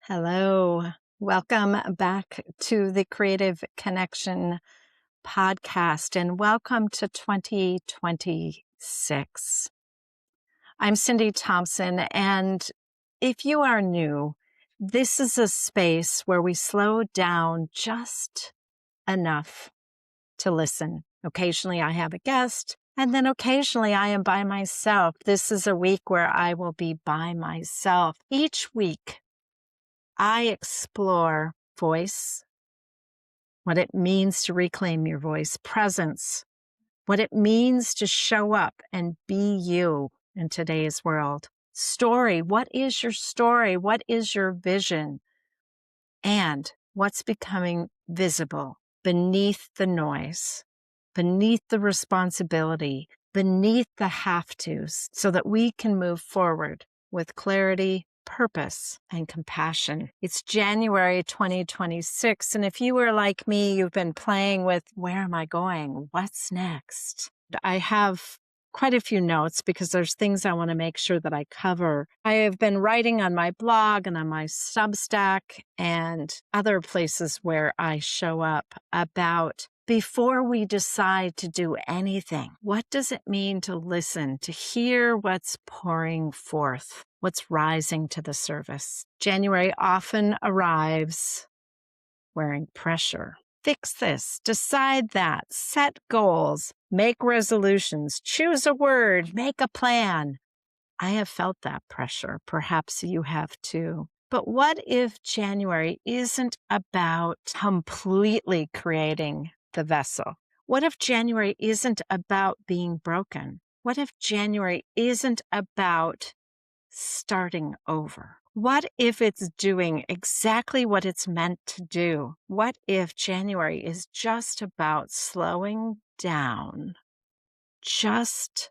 Hello. Welcome back to the Creative Connection podcast and welcome to 2026. I'm Cyndi Thompson, and if you are new, this is a space where we slow down just enough to listen. Occasionally I have a guest, and then occasionally I am by myself. This is a week where I will be by myself. Each week, I explore voice, what it means to reclaim your voice, presence, what it means to show up and be you in today's world. Story, what is your story? What is your vision? And what's becoming visible beneath the noise, beneath the responsibility, beneath the have-tos, so that we can move forward with clarity, purpose, and compassion. It's January 2026, and if you were like me, you've been playing with, where am I going? What's next? I have quite a few notes because there's things I want to make sure that I cover. I have been writing on my blog and on my Substack and other places where I show up about before we decide to do anything, what does it mean to listen, to hear what's pouring forth, what's rising to the surface? January often arrives wearing pressure. Fix this, decide that, set goals, make resolutions, choose a word, make a plan. I have felt that pressure. Perhaps you have too. But what if January isn't about completely creating the vessel? What if January isn't about being broken? What if January isn't about starting over? What if it's doing exactly what it's meant to do? What if January is just about slowing down just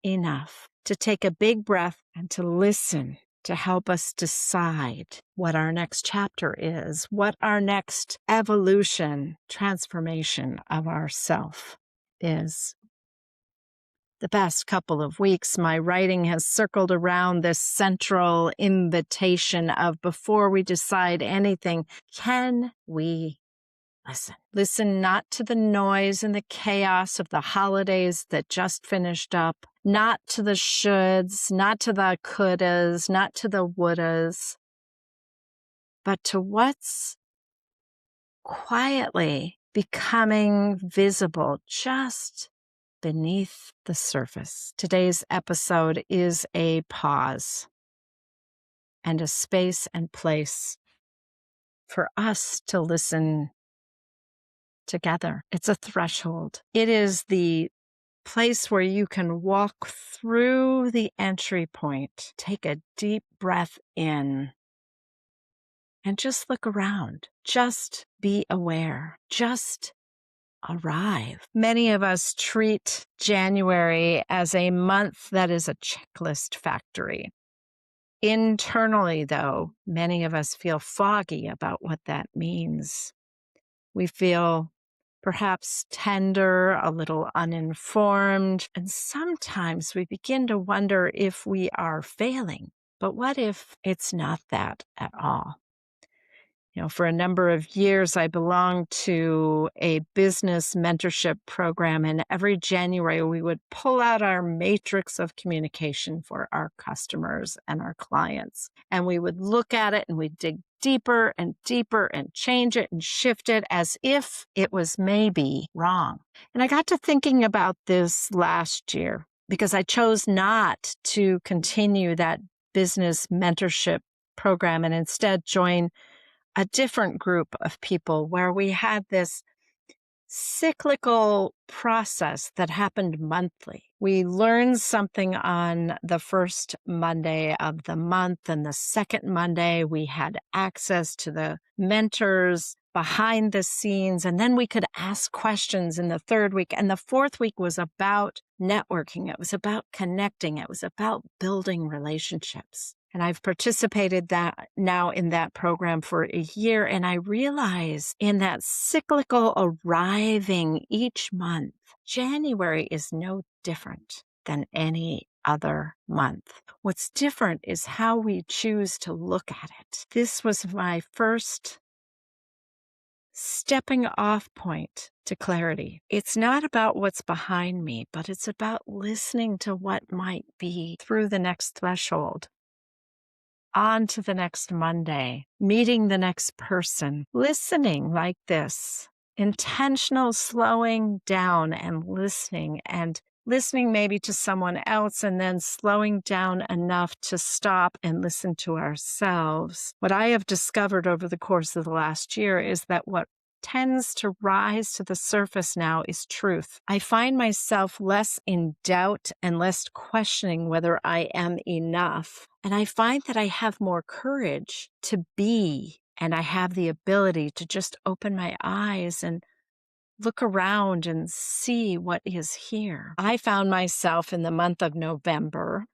enough to take a big breath and to listen, to help us decide what our next chapter is, what our next evolution, transformation of ourself is? The past couple of weeks, my writing has circled around this central invitation of before we decide anything, can we listen? Listen not to the noise and the chaos of the holidays that just finished up, not to the shoulds, not to the couldas, not to the wouldas, but to what's quietly becoming visible just beneath the surface. Today's episode is a pause and a space and place for us to listen together. It's a threshold. It is the place where you can walk through the entry point, take a deep breath in, and just look around. Just be aware. Just arrive. Many of us treat January as a month that is a checklist factory. Internally, though, many of us feel foggy about what that means. We feel perhaps tender, a little uninformed, and sometimes we begin to wonder if we are failing. But what if it's not that at all? For a number of years, I belonged to a business mentorship program, and every January we would pull out our matrix of communication for our customers and our clients. And we would look at it and we'd dig deeper and deeper and change it and shift it as if it was maybe wrong. And I got to thinking about this last year because I chose not to continue that business mentorship program and instead join a different group of people where we had this cyclical process that happened monthly. We learned something on the first Monday of the month, and the second Monday we had access to the mentors behind the scenes, and then we could ask questions in the third week. And the fourth week was about networking. It was about connecting. It was about building relationships. And I've participated now in that program for a year. And I realize in that cyclical arriving each month, January is no different than any other month. What's different is how we choose to look at it. This was my first stepping off point to clarity. It's not about what's behind me, but it's about listening to what might be through the next threshold, on to the next Monday, meeting the next person, listening like this, intentional slowing down and listening maybe to someone else and then slowing down enough to stop and listen to ourselves. What I have discovered over the course of the last year is that what tends to rise to the surface now is truth. I find myself less in doubt and less questioning whether I am enough. And I find that I have more courage to be, and I have the ability to just open my eyes and look around and see what is here. I found myself in the month of November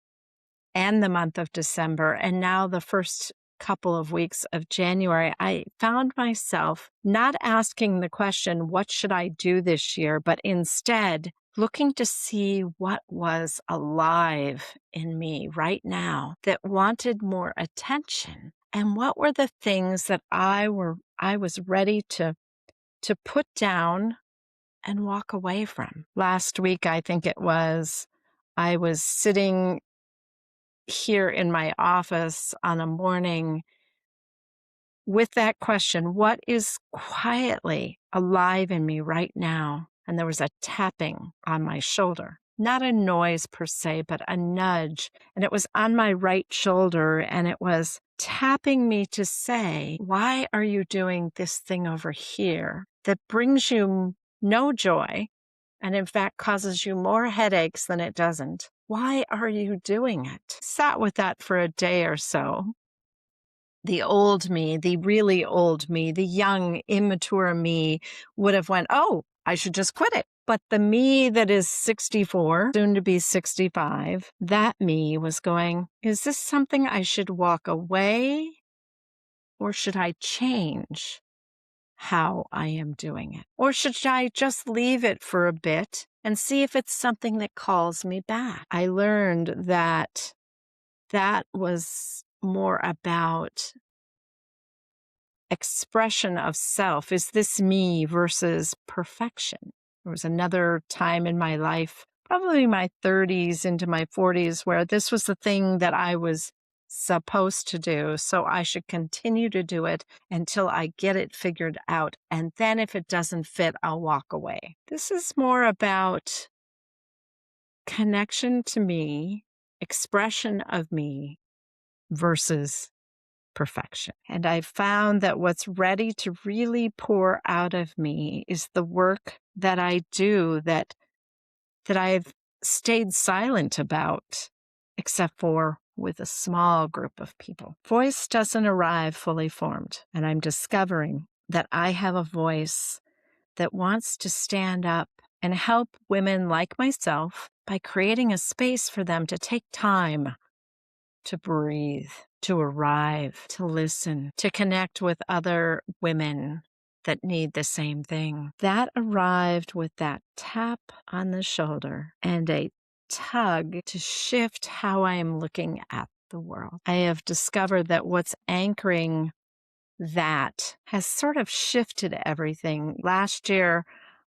and the month of December, and now the first couple of weeks of January, I found myself not asking the question, what should I do this year, but instead looking to see what was alive in me right now that wanted more attention, and what were the things that I was ready to put down and walk away from. Last week, I think it was, I was sitting here in my office on a morning with that question, what is quietly alive in me right now? And there was a tapping on my shoulder, not a noise per se, but a nudge. And it was on my right shoulder, and it was tapping me to say, why are you doing this thing over here that brings you no joy and in fact causes you more headaches than it doesn't? Why are you doing it? Sat with that for a day or so. The old me, the really old me, the young, immature me would have went, oh, I should just quit it. But the me that is 64, soon to be 65, that me was going, is this something I should walk away, or should I change how I am doing it? Or should I just leave it for a bit and see if it's something that calls me back? I learned that that was more about expression of self. Is this me versus perfection? There was another time in my life, probably my 30s into my 40s, where this was the thing that I was supposed to do. So I should continue to do it until I get it figured out. And then if it doesn't fit, I'll walk away. This is more about connection to me, expression of me versus perfection. And I've found that what's ready to really pour out of me is the work that I do that I've stayed silent about, except for with a small group of people. Voice doesn't arrive fully formed, and I'm discovering that I have a voice that wants to stand up and help women like myself by creating a space for them to take time to breathe, to arrive, to listen, to connect with other women that need the same thing. That arrived with that tap on the shoulder and a tug to shift how I am looking at the world. I have discovered that what's anchoring that has sort of shifted everything. Last year,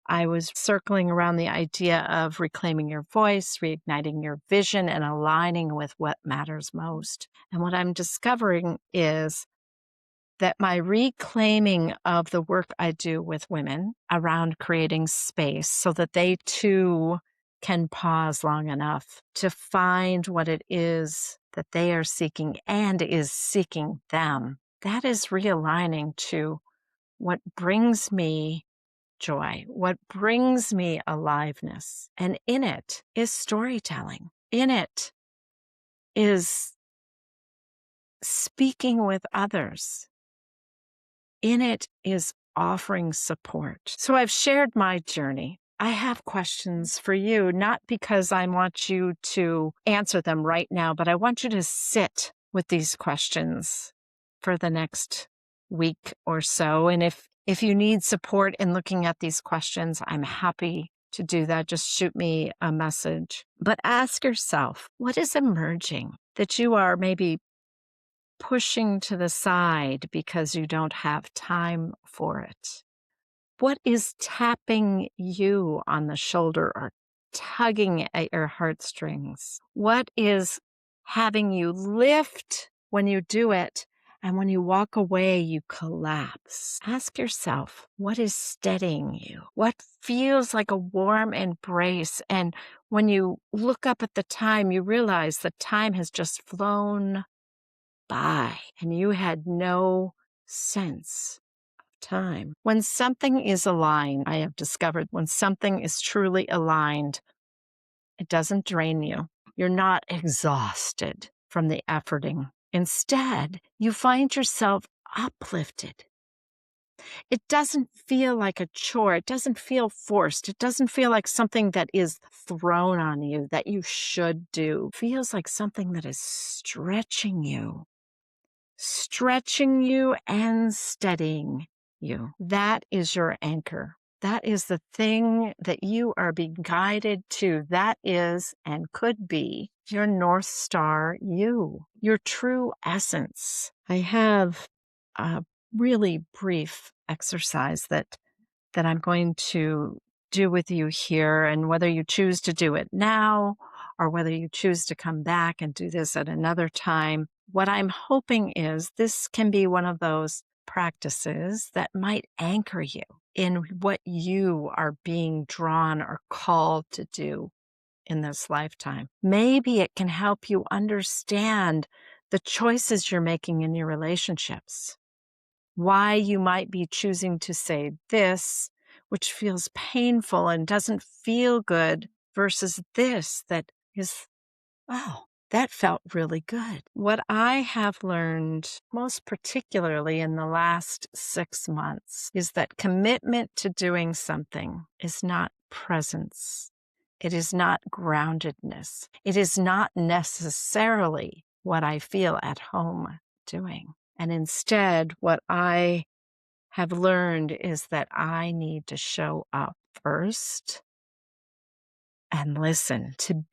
I was circling around the idea of reclaiming your voice, reigniting your vision, and aligning with what matters most. And what I'm discovering is that my reclaiming of the work I do with women around creating space so that they too can pause long enough to find what it is that they are seeking and is seeking them, that is realigning to what brings me joy, what brings me aliveness. And in it is storytelling. In it is speaking with others. In it is offering support. So I've shared my journey. I have questions for you, not because I want you to answer them right now, but I want you to sit with these questions for the next week or so. And if you need support in looking at these questions, I'm happy to do that, just shoot me a message. But ask yourself, what is emerging that you are maybe pushing to the side because you don't have time for it? What is tapping you on the shoulder or tugging at your heartstrings? What is having you lift when you do it, and when you walk away, you collapse? Ask yourself, what is steadying you? What feels like a warm embrace? And when you look up at the time, you realize the time has just flown by and you had no sense time. When something is aligned, I have discovered when something is truly aligned, it doesn't drain you. You're not exhausted from the efforting. Instead, you find yourself uplifted. It doesn't feel like a chore. It doesn't feel forced. It doesn't feel like something that is thrown on you that you should do. It feels like something that is stretching you and steadying you. That is your anchor. That is the thing that you are being guided to. That is and could be your North Star you, your true essence. I have a really brief exercise that I'm going to do with you here, and whether you choose to do it now or whether you choose to come back and do this at another time, what I'm hoping is this can be one of those practices that might anchor you in what you are being drawn or called to do in this lifetime. Maybe it can help you understand the choices you're making in your relationships, why you might be choosing to say this, which feels painful and doesn't feel good, versus this that is, wow, that felt really good. What I have learned, most particularly in the last 6 months, is that commitment to doing something is not presence. It is not groundedness. It is not necessarily what I feel at home doing. And instead, what I have learned is that I need to show up first and listen, to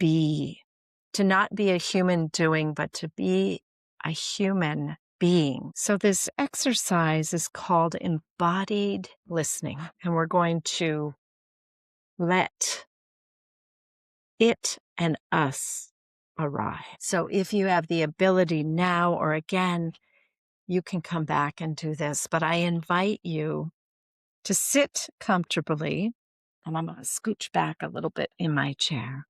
not be a human doing, but to be a human being. So this exercise is called embodied listening, and we're going to let it and us arrive. So if you have the ability now or again, you can come back and do this, but I invite you to sit comfortably, and I'm going to scooch back a little bit in my chair.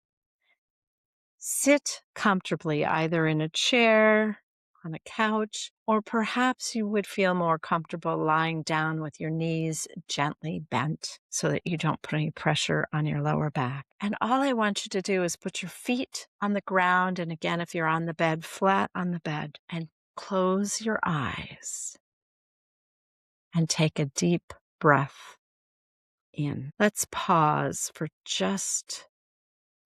Sit comfortably, either in a chair, on a couch, or perhaps you would feel more comfortable lying down with your knees gently bent so that you don't put any pressure on your lower back. And all I want you to do is put your feet on the ground, and again, if you're on the bed, flat on the bed, and close your eyes and take a deep breath in. Let's pause for just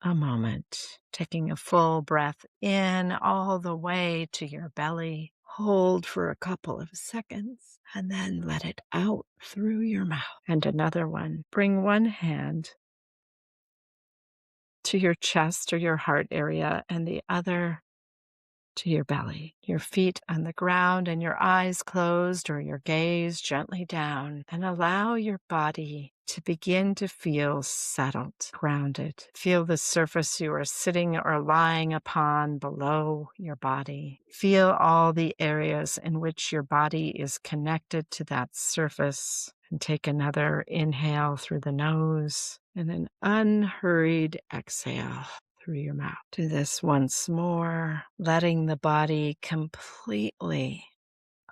a moment, taking a full breath in all the way to your belly. Hold for a couple of seconds and then let it out through your mouth. And another one. Bring one hand to your chest or your heart area and the other to your belly, your feet on the ground and your eyes closed or your gaze gently down, and allow your body to begin to feel settled, grounded. Feel the surface you are sitting or lying upon below your body. Feel all the areas in which your body is connected to that surface. And take another inhale through the nose and an unhurried exhale through your mouth. Do this once more, letting the body completely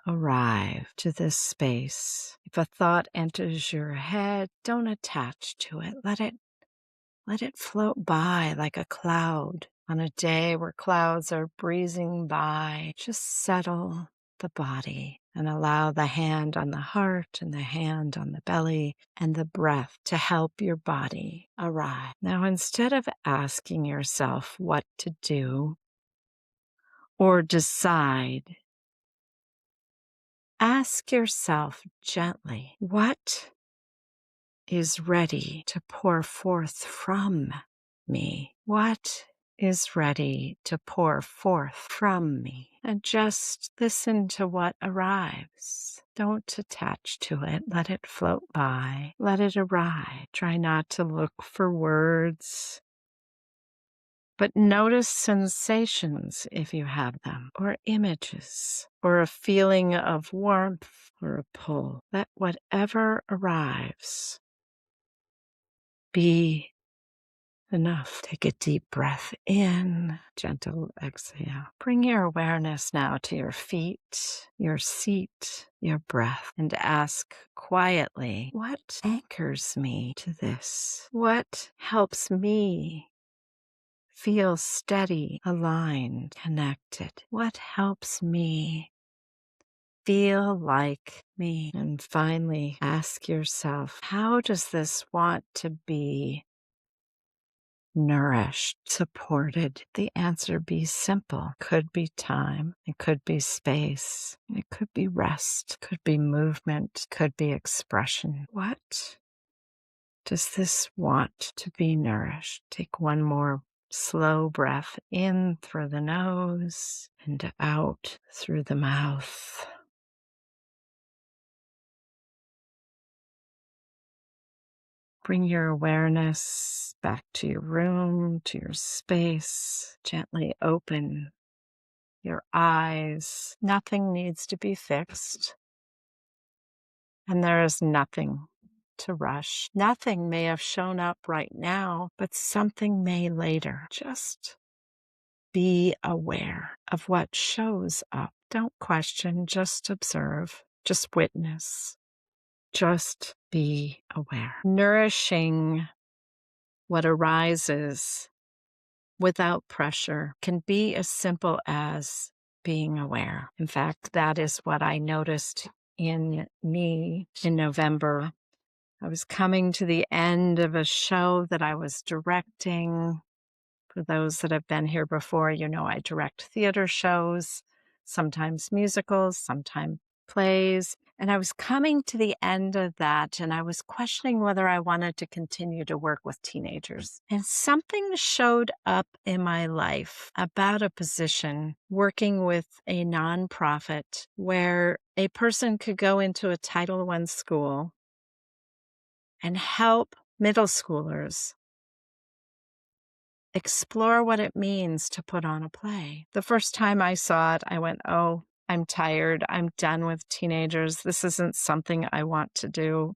arrive to this space. If a thought enters your head, don't attach to it. Let it float by like a cloud. On a day where clouds are breezing by, just settle the body and allow the hand on the heart and the hand on the belly and the breath to help your body arrive. Now, instead of asking yourself what to do or decide, ask yourself gently, what is ready to pour forth from me? What is ready to pour forth from me? And just listen to what arrives. Don't attach to it. Let it float by. Let it arrive. Try not to look for words, but notice sensations if you have them, or images, or a feeling of warmth or a pull. Let whatever arrives be enough. Take a deep breath in, gentle exhale. Bring your awareness now to your feet, your seat, your breath, and ask quietly, what anchors me to this? What helps me feel steady, aligned, connected? What helps me feel like me? And finally, ask yourself, how does this want to be nourished, supported? The answer be simple. Could be time. It could be space. It could be rest. Could be movement. Could be expression. What does this want to be nourished? Take one more slow breath in through the nose and out through the mouth. Bring your awareness back to your room, to your space. Gently open your eyes. Nothing needs to be fixed, and there is nothing to rush. Nothing may have shown up right now, but something may later. Just be aware of what shows up. Don't question, just observe, just witness. Just be aware. Nourishing what arises without pressure can be as simple as being aware. In fact, that is what I noticed in me in November. I was coming to the end of a show that I was directing. For those that have been here before, you know I direct theater shows, sometimes musicals, sometimes plays. And I was coming to the end of that, and I was questioning whether I wanted to continue to work with teenagers. And something showed up in my life about a position working with a nonprofit where a person could go into a Title I school and help middle schoolers explore what it means to put on a play. The first time I saw it, I went, oh, I'm tired. I'm done with teenagers. This isn't something I want to do.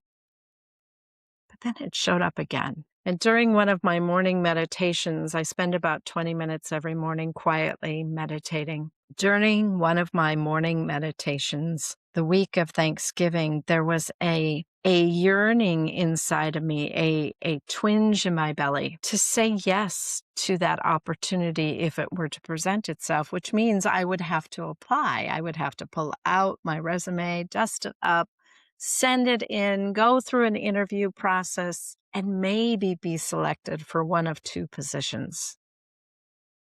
But then it showed up again. And during one of my morning meditations, I spend about 20 minutes every morning quietly meditating. During one of my morning meditations, the week of Thanksgiving, there was a yearning inside of me, a twinge in my belly to say yes to that opportunity if it were to present itself, which means I would have to apply. I would have to pull out my resume, dust it up, send it in, go through an interview process, and maybe be selected for one of two positions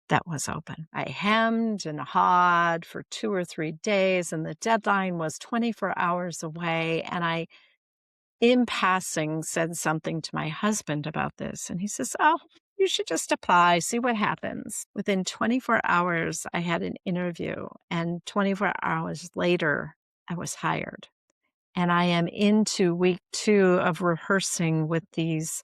that was open. I hemmed and hawed for 2 or 3 days, and the deadline was 24 hours away. And I, in passing, said something to my husband about this. And he says, oh, you should just apply, see what happens. Within 24 hours, I had an interview, and 24 hours later, I was hired. And I am into week 2 of rehearsing with these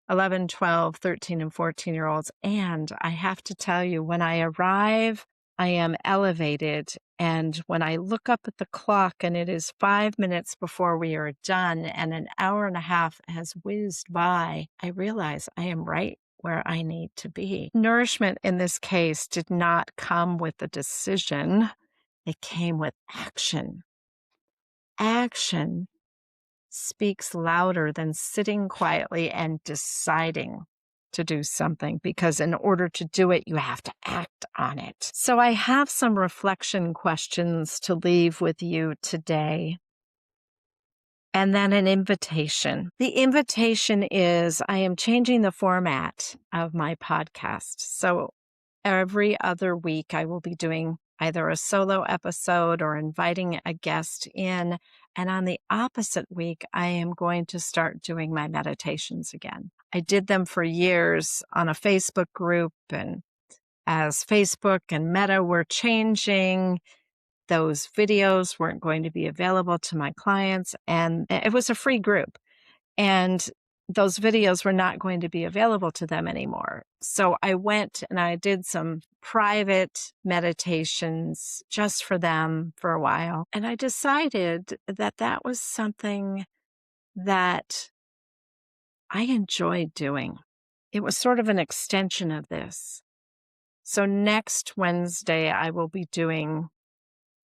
11, 12, 13, and 14-year-olds. And I have to tell you, when I arrive, I am elevated. And when I look up at the clock and it is 5 minutes before we are done and an hour and a half has whizzed by, I realize I am right where I need to be. Nourishment in this case did not come with a decision. It came with action. Action speaks louder than sitting quietly and deciding to do something, because in order to do it, you have to act on it. So I have some reflection questions to leave with you today, and then an invitation. The invitation is I am changing the format of my podcast. So every other week, I will be doing either a solo episode or inviting a guest in. And on the opposite week, I am going to start doing my meditations again. I did them for years on a Facebook group, and as Facebook and Meta were changing, those videos weren't going to be available to my clients, and it was a free group. And those videos were not going to be available to them anymore. So I went and I did some private meditations just for them for a while. And I decided that that was something that I enjoyed doing. It was sort of an extension of this. So next Wednesday, I will be doing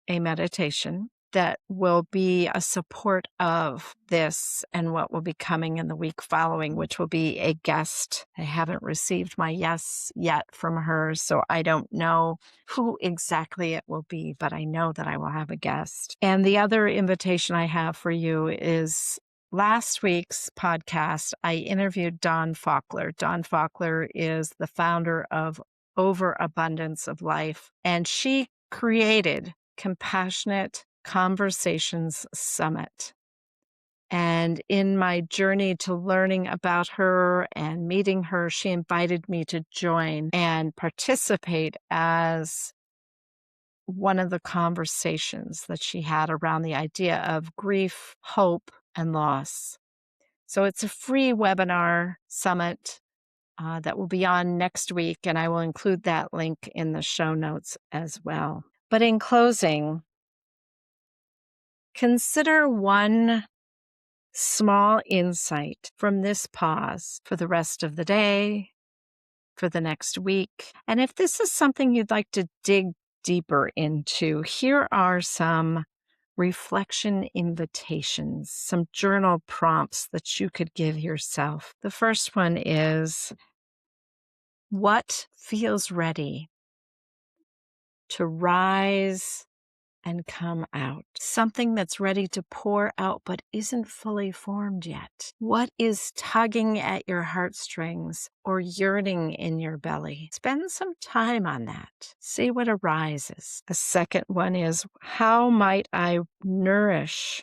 a meditation that will be a support of this and what will be coming in the week following, which will be a guest. I haven't received my yes yet from her, so I don't know who exactly it will be, but I know that I will have a guest. And the other invitation I have for you is last week's podcast, I interviewed Dawn Faulkner. Dawn Faulkner is the founder of Overabundance of Life, and she created Compassionate Conversations Summit. And in my journey to learning about her and meeting her, she invited me to join and participate as one of the conversations that she had around the idea of grief, hope, and loss. So it's a free webinar summit that will be on next week, and I will include that link in the show notes as well. But in closing, consider one small insight from this pause for the rest of the day, for the next week. And if this is something you'd like to dig deeper into, here are some reflection invitations, some journal prompts that you could give yourself. The first one is, what feels ready to rise and come out? Something that's ready to pour out but isn't fully formed yet. What is tugging at your heartstrings or yearning in your belly? Spend some time on that. See what arises. A second one is, how might I nourish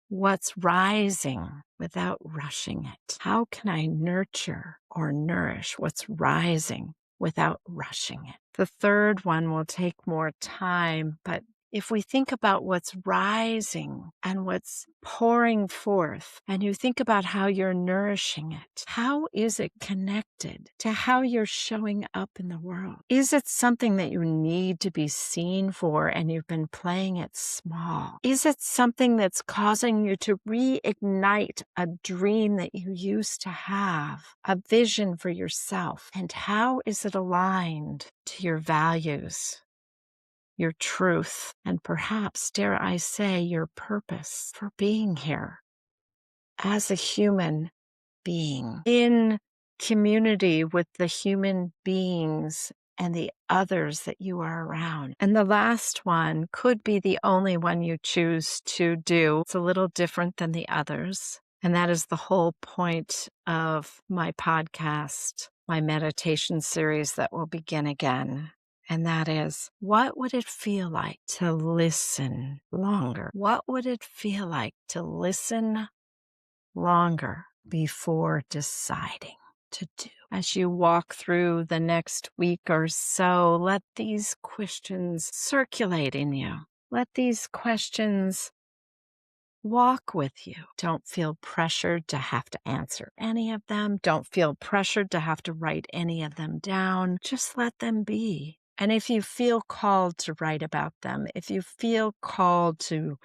what's rising without rushing it? How can I nurture or nourish what's rising without rushing it? The third one will take more time, but if we think about what's rising and what's pouring forth, and you think about how you're nourishing it, how is it connected to how you're showing up in the world? Is it something that you need to be seen for and you've been playing it small? Is it something that's causing you to reignite a dream that you used to have, a vision for yourself? And how is it aligned to your values, your truth, and perhaps, dare I say, your purpose for being here as a human being in community with the human beings and the others that you are around? And the last one could be the only one you choose to do. It's a little different than the others. And that is the whole point of my podcast, my meditation series that will begin again. And that is, what would it feel like to listen longer? What would it feel like to listen longer before deciding to do? As you walk through the next week or so, let these questions circulate in you. Let these questions walk with you. Don't feel pressured to have to answer any of them. Don't feel pressured to have to write any of them down. Just let them be. And if you feel called to write about them, if you feel called to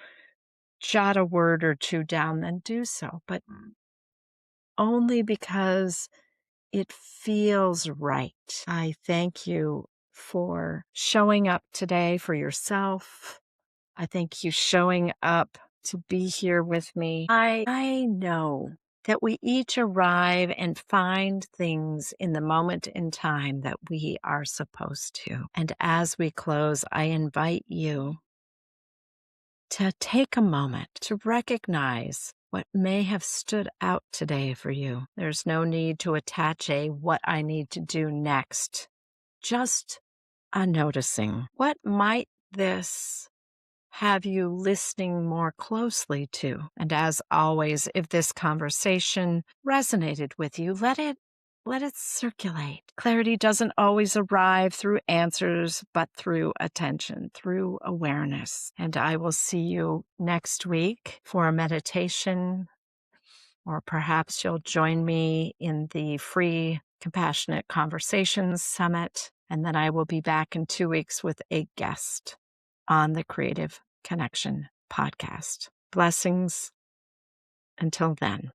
jot a word or two down, then do so. But only because it feels right. I thank you for showing up today for yourself. I thank you showing up to be here with me. I know that we each arrive and find things in the moment in time that we are supposed to. And as we close, I invite you to take a moment to recognize what may have stood out today for you. There's no need to attach a what I need to do next. Just on noticing. What might this have you listening more closely to? And as always, if this conversation resonated with you, let it circulate. Clarity doesn't always arrive through answers, but through attention, through awareness. And I will see you next week for a meditation, or perhaps you'll join me in the free Compassionate Conversations Summit. And then I will be back in 2 weeks with a guest on the Creative Connection podcast. Blessings until then.